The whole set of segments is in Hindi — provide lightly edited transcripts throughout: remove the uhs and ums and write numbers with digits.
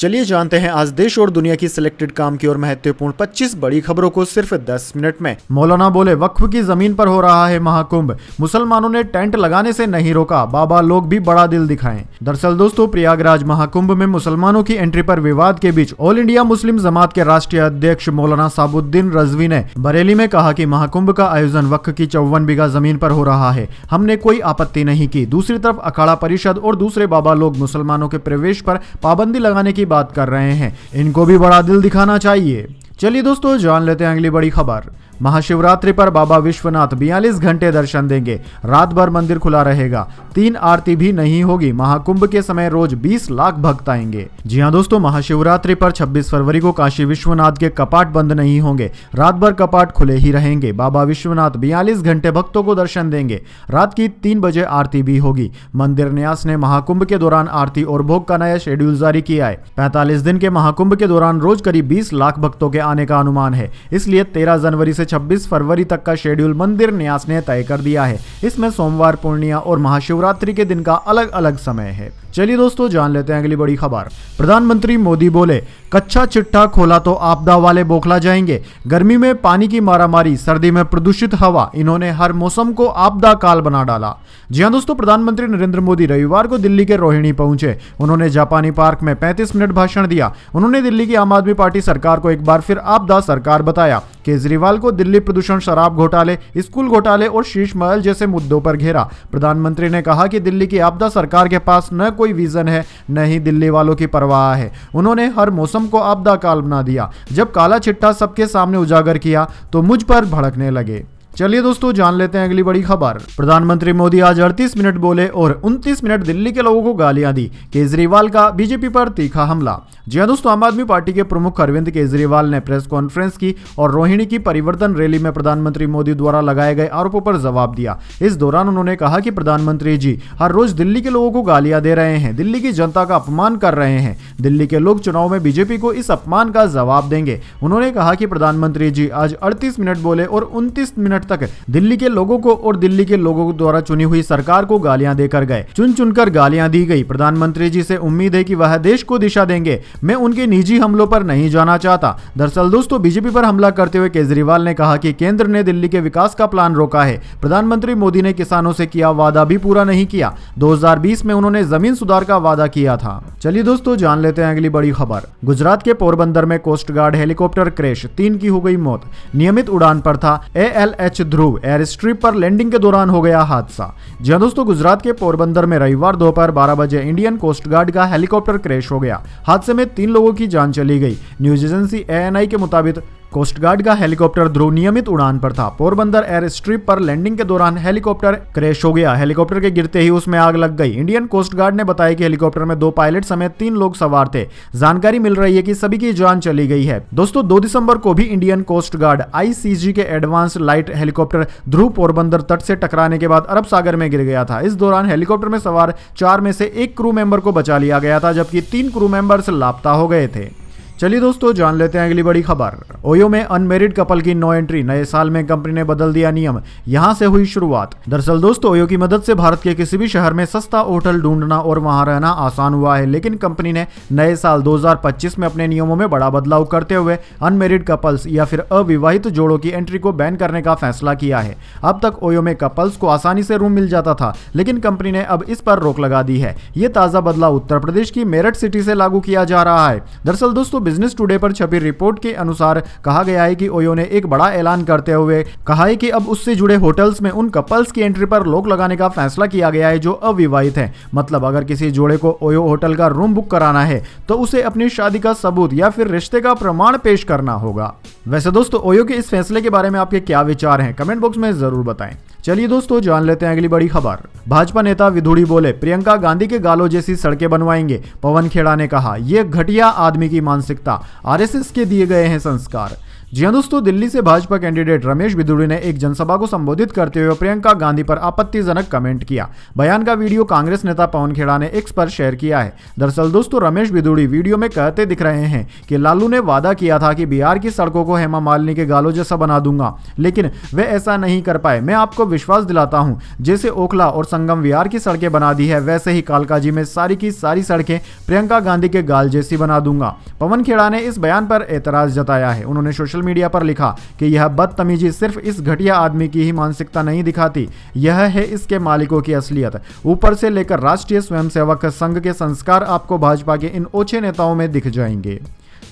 चलिए जानते हैं आज देश और दुनिया की सिलेक्टेड काम की और महत्वपूर्ण 25 बड़ी खबरों को सिर्फ 10 मिनट में। मौलाना बोले वक्फ की जमीन पर हो रहा है महाकुंभ, मुसलमानों ने टेंट लगाने से नहीं रोका, बाबा लोग भी बड़ा दिल दिखाएं। दरअसल दोस्तों, प्रयागराज महाकुंभ में मुसलमानों की एंट्री पर विवाद के बीच ऑल इंडिया मुस्लिम जमात के राष्ट्रीय अध्यक्ष मौलाना साबुद्दीन रजवी ने बरेली में कहा कि महाकुंभ का आयोजन वक्फ की 54 बीघा जमीन पर हो रहा है, हमने कोई आपत्ति नहीं की। दूसरी तरफ अखाड़ा परिषद और दूसरे बाबा लोग मुसलमानों के प्रवेश पर पाबंदी लगाने की बात कर रहे हैं, इनको भी बड़ा दिल दिखाना चाहिए। चलिए दोस्तों जान लेते हैं अगली बड़ी खबर। महाशिवरात्रि पर बाबा विश्वनाथ 42 घंटे दर्शन देंगे, रात भर मंदिर खुला रहेगा, 3 आरती भी नहीं होगी। महाकुंभ के समय रोज 20 लाख भक्त आएंगे। जी हां दोस्तों, महाशिवरात्रि पर 26 फरवरी को काशी विश्वनाथ के कपाट बंद नहीं होंगे, रात भर कपाट खुले ही रहेंगे। बाबा विश्वनाथ 42 घंटे भक्तों को दर्शन देंगे, रात की 3 बजे आरती भी होगी। मंदिर न्यास ने महाकुंभ के दौरान आरती और भोग का नया शेड्यूल जारी किया है। 45 दिन के महाकुंभ के दौरान रोज करीब 20 लाख भक्तों के आने का अनुमान है, इसलिए 13 जनवरी से 26 फरवरी तक का शेड्यूल मंदिर न्यास ने तय कर दिया है। इसमें सोमवार, पूर्णिया और महाशिवरात्रि के दिन का अलग अलग समय है। चलिए दोस्तों जान लेते हैं अगली बड़ी खबर। प्रधानमंत्री मोदी बोले कच्चा चिट्ठा खोला तो आपदा वाले बौखला जाएंगे, गर्मी में पानी की मारामारी, सर्दी में प्रदूषित हवा, इन्होंने हर मौसम को आपदा काल बना डाला। जी हां दोस्तों, प्रधानमंत्री नरेंद्र मोदी रविवार को दिल्ली के रोहिणी पहुंचे। उन्होंने जापानी पार्क में 35 मिनट भाषण दिया। उन्होंने दिल्ली की आम आदमी पार्टी सरकार को एक बार फिर आपदा सरकार बताया। केजरीवाल को दिल्ली प्रदूषण, शराब घोटाले, स्कूल घोटाले और शीश महल जैसे मुद्दों पर घेरा। प्रधानमंत्री ने कहा कि दिल्ली की आपदा सरकार के पास न कोई विजन है, न ही दिल्ली वालों की परवाह है। उन्होंने हर मौसम को आपदा काल बना दिया। जब काला चिट्ठा सबके सामने उजागर किया तो मुझ पर भड़कने लगे। चलिए दोस्तों जान लेते हैं अगली बड़ी खबर। प्रधानमंत्री मोदी आज 38 मिनट बोले और 29 मिनट दिल्ली के लोगों को गालियां दी। केजरीवाल का बीजेपी पर तीखा हमला। जी हां दोस्तों, आम आदमी पार्टी के प्रमुख अरविंद केजरीवाल ने प्रेस कॉन्फ्रेंस की और रोहिणी की परिवर्तन रैली में प्रधानमंत्री मोदी द्वारा लगाए गए आरोपों पर जवाब दिया। इस दौरान उन्होंने कहा कि प्रधानमंत्री जी हर रोज दिल्ली के लोगों को गालियां दे रहे हैं, दिल्ली की जनता का अपमान कर रहे हैं। दिल्ली के लोग चुनाव में बीजेपी को इस अपमान का जवाब देंगे। उन्होंने कहा कि प्रधानमंत्री जी आज 38 मिनट बोले और 29 मिनट तक दिल्ली के लोगों को और दिल्ली के लोगों द्वारा चुनी हुई सरकार को गालियां देकर गए। चुन चुनकर गालियां दी गई। प्रधानमंत्री जी से उम्मीद है कि वह देश को दिशा देंगे। मैं उनके निजी हमलों पर नहीं जाना चाहता। दरअसल दोस्तों, बीजेपी पर हमला करते हुए केजरीवाल ने कहा कि केंद्र ने दिल्ली के विकास का प्लान रोका है। प्रधानमंत्री मोदी ने किसानों से किया वादा भी पूरा नहीं किया। 2020 में उन्होंने जमीन सुधार का वादा किया था। चलिए दोस्तों जान लेते हैं अगली बड़ी खबर। गुजरात के पोरबंदर में कोस्ट गार्ड हेलीकॉप्टर क्रैश, 3 की हो गई मौत। नियमित उड़ान पर था ALH ध्रुव, एयर स्ट्रिप पर लैंडिंग के दौरान हो गया हादसा। जी हां दोस्तों, गुजरात के पोरबंदर में रविवार दोपहर 12 बजे इंडियन कोस्ट गार्ड का हेलीकॉप्टर क्रैश हो गया। हादसे में 3 लोगों की जान चली गई। न्यूज एजेंसी ANI के मुताबिक कोस्ट गार्ड का हेलीकॉप्टर ध्रुव नियमित उड़ान पर था। पोरबंदर एयर स्ट्रिप पर लैंडिंग के दौरान हेलीकॉप्टर क्रैश हो गया। हेलीकॉप्टर के गिरते ही उसमें आग लग गई। इंडियन कोस्ट गार्ड ने बताया कि हेलीकॉप्टर में 2 पायलट समेत 3 लोग सवार थे। जानकारी मिल रही है कि सभी की जान चली गई है। दोस्तों 2 दिसंबर को भी इंडियन कोस्ट गार्ड ICG के एडवांस लाइट हेलीकॉप्टर ध्रुव पोरबंदर तट से टकराने के बाद अरब सागर में गिर गया था। इस दौरान हेलीकॉप्टर में सवार 4 में से 1 क्रू मेंबर को बचा लिया गया था, जबकि 3 क्रू मेंबर्स लापता हो गए थे। चलिए दोस्तों जान लेते हैं अगली बड़ी खबर। ओयो में अनमेरिड कपल की नो एंट्री, नए साल में कंपनी ने बदल दिया नियम, यहां से हुई शुरुआत। दरअसल दोस्तों, ओयो की मदद से भारत के किसी भी शहर में सस्ता होटल ढूंढना और वहां रहना आसान हुआ है, लेकिन कंपनी ने नए साल 2025 में अपने नियमों में बड़ा बदलाव करते हुए अनमेरिड कपल्स या फिर अविवाहित जोड़ों की एंट्री को बैन करने का फैसला किया है। अब तक ओयो में कपल्स को आसानी से रूम मिल जाता था, लेकिन कंपनी ने अब इस पर रोक लगा दी है। यह ताजा बदलाव उत्तर प्रदेश की मेरठ सिटी से लागू किया जा रहा है। दरअसल दोस्तों, बिजनेस टुडे पर छपी रिपोर्ट के अनुसार कहा गया है कि ओयो ने एक बड़ा ऐलान करते हुए कहा है कि अब उससे जुड़े होटल्स में उन कपल्स की एंट्री पर रोक लगाने का फैसला किया गया है जो अविवाहित हैं। मतलब अगर किसी जोड़े को ओयो होटल का रूम बुक कराना है तो उसे अपनी शादी का सबूत या फिर रिश्ते का प्रमाण पेश करना होगा। वैसे दोस्तों, ओयो के इस फैसले के बारे में आपके क्या विचार हैं, कमेंट बॉक्स में जरूर बताएं। चलिए दोस्तों जान लेते हैं अगली बड़ी खबर। भाजपा नेता विधुड़ी बोले प्रियंका गांधी के गालों जैसी सड़कें बनवाएंगे। पवन खेड़ा ने कहा यह घटिया आदमी की मानसिकता, RSS के दिए गए हैं संस्कार। जी हां दोस्तों, दिल्ली से भाजपा कैंडिडेट रमेश बिधूड़ी ने एक जनसभा को संबोधित करते हुए प्रियंका गांधी पर आपत्तिजनक कमेंट किया। बयान का वीडियो कांग्रेस नेता पवन खेड़ा ने एक्स पर शेयर किया है। दरअसल दोस्तों, रमेश बिधूड़ी वीडियो में कहते दिख रहे हैं कि लालू ने वादा किया था कि बिहार की सड़कों को हेमा मालिनी के गालों जैसा बना दूंगा, लेकिन वे ऐसा नहीं कर पाए। मैं आपको विश्वास दिलाता हूं, जैसे ओखला और संगम विहार की सड़कें बना दी है, वैसे ही कालकाजी में सारी की सारी सड़कें प्रियंका गांधी के गाल जैसी बना दूंगा। पवन खेड़ा ने इस बयान पर एतराज जताया है। उन्होंने सोशल मीडिया पर लिखा कि यह बदतमीजी सिर्फ इस घटिया आदमी की ही मानसिकता नहीं दिखाती, यह है इसके मालिकों की असलियत। ऊपर से लेकर राष्ट्रीय स्वयंसेवक संघ के संस्कार आपको भाजपा के इन ओछे नेताओं में दिख जाएंगे।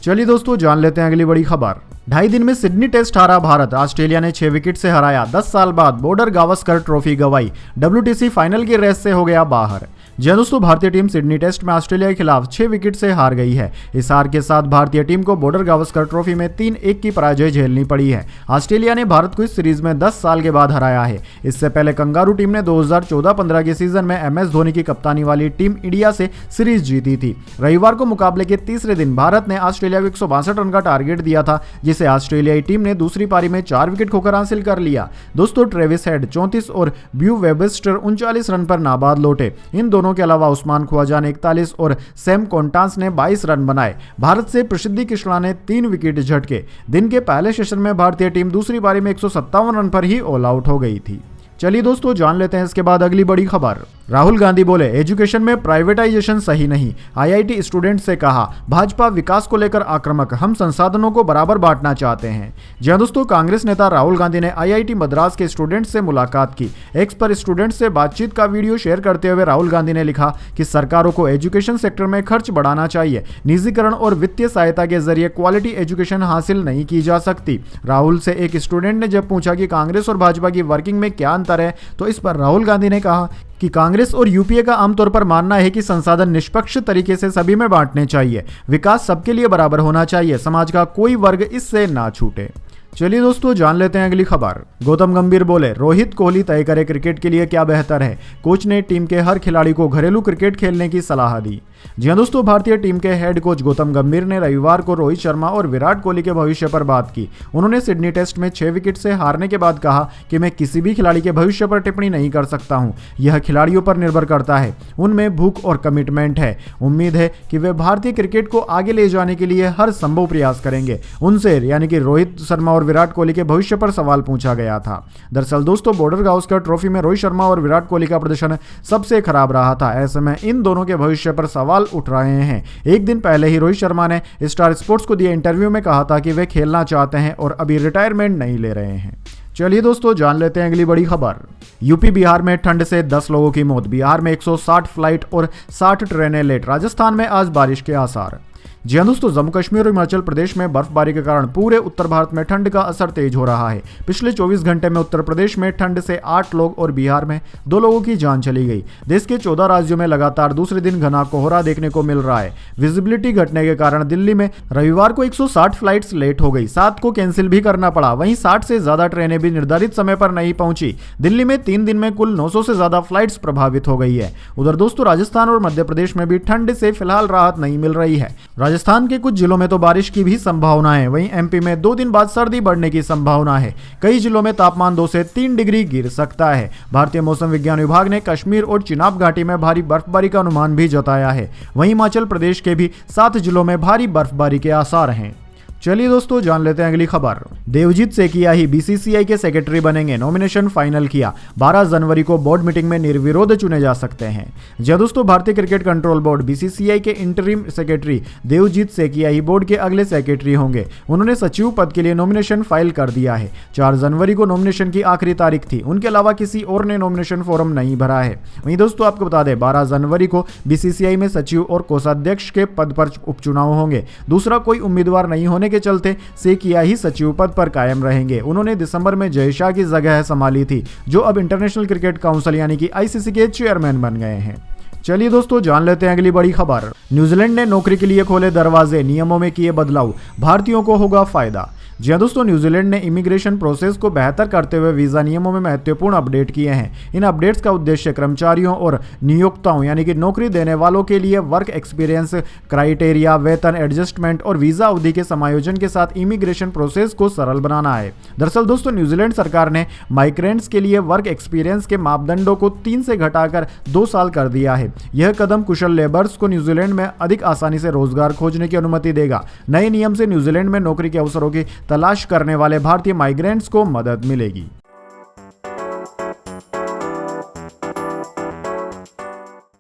चलिए दोस्तों, जान लेते हैं अगली बड़ी खबर। 2.5 दिन में सिडनी टेस्ट हारा भारत, ऑस्ट्रेलिया ने 6 विकेट से हराया। 10 साल बाद बॉर्डर गावस्कर ट्रॉफी गंवाई, WTC फाइनल की रेस से हो गया बाहर। जी दोस्तों, भारतीय टीम सिडनी टेस्ट में ऑस्ट्रेलिया के खिलाफ 6 विकेट से हार गई है। इस हार के साथ भारतीय टीम को बॉर्डर गावस्कर ट्रॉफी में 3-1 की पराजय झेलनी पड़ी है। ऑस्ट्रेलिया ने भारत को इस सीरीज में 10 साल के बाद हराया है। इससे पहले कंगारू टीम ने 2014-15 के सीजन में MS धोनी की कप्तानी वाली टीम इंडिया से सीरीज जीती थी। रविवार को मुकाबले के तीसरे दिन भारत ने ऑस्ट्रेलिया को 162 रन का टारगेट दिया था, जिसे ऑस्ट्रेलियाई टीम ने दूसरी पारी में 4 विकेट खोकर हासिल कर लिया। दोस्तों, ट्रेविस हेड 34 और ब्यू वेबस्टर 39 रन पर नाबाद लौटे। इन दोनों के अलावा उस्मान ख्वाजा ने 41 और सैम कोंटांस ने 22 रन बनाए। भारत से प्रसिद्धि कृष्णा ने 3 विकेट झटके। दिन के पहले सेशन में भारतीय टीम दूसरी पारी में 157 रन पर ही ऑल आउट हो गई थी। चलिए दोस्तों, जान लेते हैं इसके बाद अगली बड़ी खबर। राहुल गांधी बोले, एजुकेशन में प्राइवेटाइजेशन सही नहीं। IIT स्टूडेंट से कहा, भाजपा विकास को लेकर आक्रामक, हम संसाधनों को बराबर बांटना चाहते हैं। जी हां दोस्तों, कांग्रेस नेता राहुल गांधी ने IIT मद्रास के स्टूडेंट से मुलाकात की। एक्स पर स्टूडेंट से बातचीत का वीडियो शेयर करते हुए राहुल गांधी ने लिखा कि सरकारों को एजुकेशन सेक्टर में खर्च बढ़ाना चाहिए। निजीकरण और वित्तीय सहायता के जरिए क्वालिटी एजुकेशन हासिल नहीं की जा सकती। राहुल से एक स्टूडेंट ने जब पूछा कि कांग्रेस और भाजपा की वर्किंग में क्या अंतर है, तो इस पर राहुल गांधी ने कहा कि कांग्रेस और यूपीए का आमतौर पर मानना है कि संसाधन निष्पक्ष तरीके से सभी में बांटने चाहिए, विकास सबके लिए बराबर होना चाहिए, समाज का कोई वर्ग इससे ना छूटे। चलिए दोस्तों, जान लेते हैं अगली खबर। गौतम गंभीर बोले, रोहित कोहली तय करे क्रिकेट के लिए क्या बेहतर है। कोच ने टीम के हर खिलाड़ी को घरेलू क्रिकेट खेलने की सलाह दी। जी हां दोस्तों, भारतीय टीम के हेड कोच गौतम गंभीर ने रविवार को रोहित शर्मा और विराट कोहली के भविष्य पर बात की। उन्होंने सिडनी टेस्ट में 6 विकेट से हारने के बाद कहा कि मैं किसी भी खिलाड़ी के भविष्य पर टिप्पणी नहीं कर सकता हूं, यह खिलाड़ियों पर निर्भर करता है, उनमें भूख और कमिटमेंट है। उम्मीद है कि वे भारतीय क्रिकेट को आगे ले जाने के लिए हर संभव प्रयास करेंगे। उनसे यानी कि रोहित शर्मा और विराट कोहली के भविष्य पर सवाल पूछा गया था। दरअसल दोस्तों, बॉर्डर गावस्कर ट्रॉफी में रोहित शर्मा और विराट कोहली का प्रदर्शन सबसे खराब रहा था। ऐसे में इन दोनों के भविष्य पर सवाल उठ रहे हैं। एक दिन पहले ही रोहित शर्मा ने स्टार स्पोर्ट्स को दिए इंटरव्यू में कहा था कि वे खेलना चाहते हैं और अभी रिटायरमेंट नहीं ले रहे हैं। चलिए दोस्तों, जान लेते हैं अगली बड़ी खबर। यूपी बिहार में ठंड से 10 लोगों की मौत, बिहार में 160 फ्लाइट और 60 ट्रेनें लेट, राजस्थान में आज बारिश के आसार। जी हां दोस्तों, जम्मू कश्मीर और हिमाचल प्रदेश में बर्फबारी के कारण पूरे उत्तर भारत में ठंड का असर तेज हो रहा है। पिछले 24 घंटे में उत्तर प्रदेश में ठंड से 8 लोग और बिहार में 2 लोगों की जान चली गई। देश के 14 राज्यों में लगातार दूसरे दिन घना कोहरा देखने को मिल रहा है। विजिबिलिटी घटने के कारण दिल्ली में रविवार को 160 फ्लाइट्स लेट हो गई, 7 को कैंसिल भी करना पड़ा। वहीं 60 से ज्यादा ट्रेनें भी निर्धारित समय पर नहीं पहुंची। दिल्ली में 3 दिन में कुल 900 से ज्यादा फ्लाइट्स प्रभावित हो गई है। उधर दोस्तों, राजस्थान और मध्य प्रदेश में भी ठंड से फिलहाल राहत नहीं मिल रही है। राजस्थान के कुछ जिलों में तो बारिश की भी संभावना है। वहीं MP में 2 दिन बाद सर्दी बढ़ने की संभावना है। कई जिलों में तापमान 2 से 3 डिग्री गिर सकता है। भारतीय मौसम विज्ञान विभाग ने कश्मीर और चिनाब घाटी में भारी बर्फबारी का अनुमान भी जताया है। वहीं हिमाचल प्रदेश के भी 7 जिलों में भारी बर्फबारी के आसार हैं। चलिए दोस्तों, जान लेते हैं अगली खबर। देवजीत सेकिया ही BCCI के सेक्रेटरी बनेंगे, नॉमिनेशन फाइनल किया। 12 जनवरी को बोर्ड मीटिंग में निर्विरोध चुने जा सकते हैं। जी दोस्तों, भारतीय क्रिकेट कंट्रोल बोर्ड BCCI के इंटरिम सेक्रेटरी देवजीत सेकिया ही बोर्ड के अगले सेक्रेटरी होंगे। उन्होंने सचिव पद के लिए नॉमिनेशन फाइल कर दिया है। 4 जनवरी को नॉमिनेशन की आखिरी तारीख थी। उनके अलावा किसी और ने नॉमिनेशन फॉर्म नहीं भरा है। वहीं दोस्तों, आपको बता दें, 12 जनवरी को BCCI में सचिव और कोषाध्यक्ष के पद पर उपचुनाव होंगे। दूसरा कोई उम्मीदवार नहीं होने के चलते सेकिया ही सचिव पद पर कायम रहेंगे। उन्होंने दिसंबर में जय शाह की जगह संभाली थी, जो अब इंटरनेशनल क्रिकेट काउंसिल यानी कि ICC के चेयरमैन बन गए हैं। चलिए दोस्तों, जान लेते हैं अगली बड़ी खबर। न्यूजीलैंड ने नौकरी के लिए खोले दरवाजे, नियमों में किए बदलाव, भारतीयों को होगा फायदा। जी हाँ दोस्तों, न्यूजीलैंड ने इमिग्रेशन प्रोसेस को बेहतर करते हुए वीज़ा नियमों में महत्वपूर्ण अपडेट किए हैं। इन अपडेट्स का उद्देश्य कर्मचारियों और नियोक्ताओं यानी कि नौकरी देने वालों के लिए वर्क एक्सपीरियंस क्राइटेरिया, वेतन एडजस्टमेंट और वीज़ा अवधि के समायोजन के साथ इमिग्रेशन प्रोसेस को सरल बनाना है। दरअसल दोस्तों, न्यूजीलैंड सरकार ने माइग्रेंट्स के लिए वर्क एक्सपीरियंस के मापदंडों को 3 से घटाकर 2 साल कर दिया है। यह कदम कुशल लेबर्स को न्यूजीलैंड में अधिक आसानी से रोजगार खोजने की अनुमति देगा। नए नियम से न्यूजीलैंड में नौकरी के अवसरों की तलाश करने वाले भारतीय माइग्रेंट्स को मदद मिलेगी।